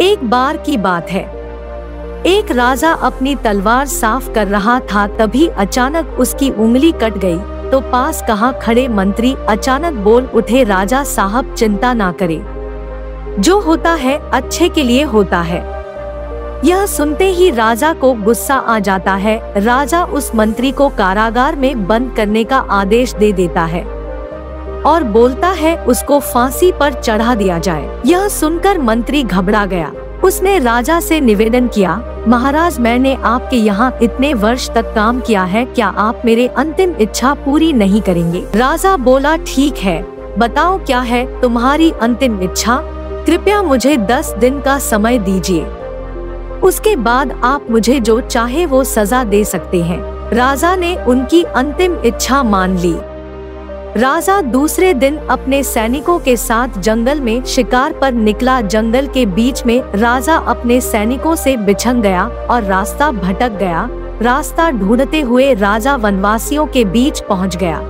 एक बार की बात है, एक राजा अपनी तलवार साफ कर रहा था, तभी अचानक उसकी उंगली कट गई। तो पास कहाँ खड़े मंत्री अचानक बोल उठे, राजा साहब चिंता ना करे, जो होता है अच्छे के लिए होता है। यह सुनते ही राजा को गुस्सा आ जाता है। राजा उस मंत्री को कारागार में बंद करने का आदेश दे देता है और बोलता है उसको फांसी पर चढ़ा दिया जाए। यह सुनकर मंत्री घबरा गया। उसने राजा से निवेदन किया, महाराज मैंने आपके यहाँ इतने वर्ष तक काम किया है, क्या आप मेरे अंतिम इच्छा पूरी नहीं करेंगे? राजा बोला, ठीक है, बताओ क्या है तुम्हारी अंतिम इच्छा? कृपया मुझे 10 दिन का समय दीजिए, उसके बाद आप मुझे जो चाहे वो सजा दे सकते हैं। राजा ने उनकी अंतिम इच्छा मान ली। राजा दूसरे दिन अपने सैनिकों के साथ जंगल में शिकार पर निकला। जंगल के बीच में राजा अपने सैनिकों से बिछड़ गया और रास्ता भटक गया। रास्ता ढूंढते हुए राजा वनवासियों के बीच पहुंच गया,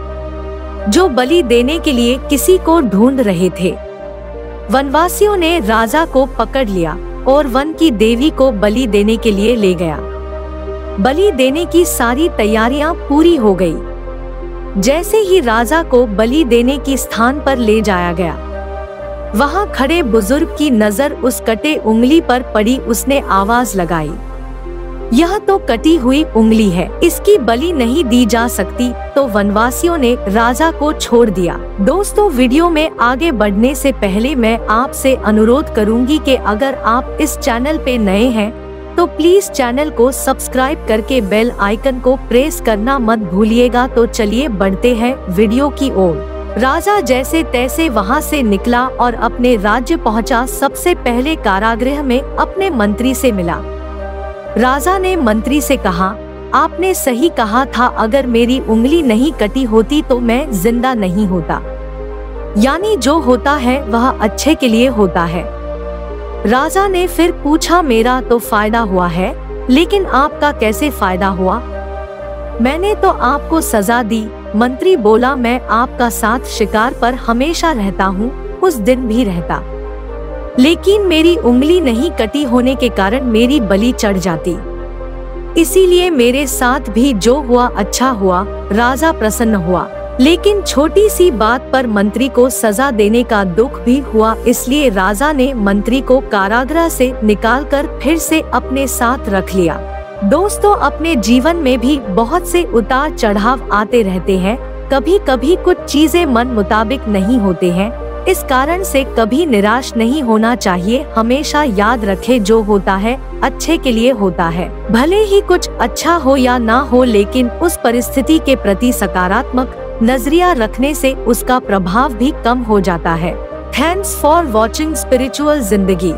जो बलि देने के लिए किसी को ढूंढ रहे थे। वनवासियों ने राजा को पकड़ लिया और वन की देवी को बलि देने के लिए ले गया। बलि देने की सारी तैयारियां पूरी हो गई। जैसे ही राजा को बलि देने की स्थान पर ले जाया गया, वहां खड़े बुजुर्ग की नजर उस कटे उंगली पर पड़ी। उसने आवाज लगाई, यह तो कटी हुई उंगली है, इसकी बलि नहीं दी जा सकती। तो वनवासियों ने राजा को छोड़ दिया। दोस्तों, वीडियो में आगे बढ़ने से पहले मैं आपसे अनुरोध करूंगी कि अगर आप इस चैनल पे नए हैं तो प्लीज चैनल को सब्सक्राइब करके बेल आइकन को प्रेस करना मत भूलिएगा। तो चलिए बढ़ते हैं वीडियो की ओर। राजा जैसे तैसे वहां से निकला और अपने राज्य पहुंचा। सबसे पहले कारागृह में अपने मंत्री से मिला। राजा ने मंत्री से कहा, आपने सही कहा था, अगर मेरी उंगली नहीं कटी होती तो मैं जिंदा नहीं होता। यानी जो होता है वह अच्छे के लिए होता है। राजा ने फिर पूछा, मेरा तो फायदा हुआ है, लेकिन आपका कैसे फायदा हुआ? मैंने तो आपको सजा दी। मंत्री बोला, मैं आपका साथ शिकार पर हमेशा रहता हूँ, उस दिन भी रहता, लेकिन मेरी उंगली नहीं कटी होने के कारण मेरी बलि चढ़ जाती, इसीलिए मेरे साथ भी जो हुआ अच्छा हुआ। राजा प्रसन्न हुआ, लेकिन छोटी सी बात पर मंत्री को सजा देने का दुख भी हुआ। इसलिए राजा ने मंत्री को कारागृह से निकालकर फिर से अपने साथ रख लिया। दोस्तों, अपने जीवन में भी बहुत से उतार चढ़ाव आते रहते हैं। कभी कभी कुछ चीजें मन मुताबिक नहीं होते हैं, इस कारण से कभी निराश नहीं होना चाहिए। हमेशा याद रखें, जो होता है अच्छे के लिए होता है। भले ही कुछ अच्छा हो या ना हो, लेकिन उस परिस्थिति के प्रति सकारात्मक नजरिया रखने से उसका प्रभाव भी कम हो जाता है। थैंक्स फॉर वॉचिंग स्पिरिचुअल जिंदगी।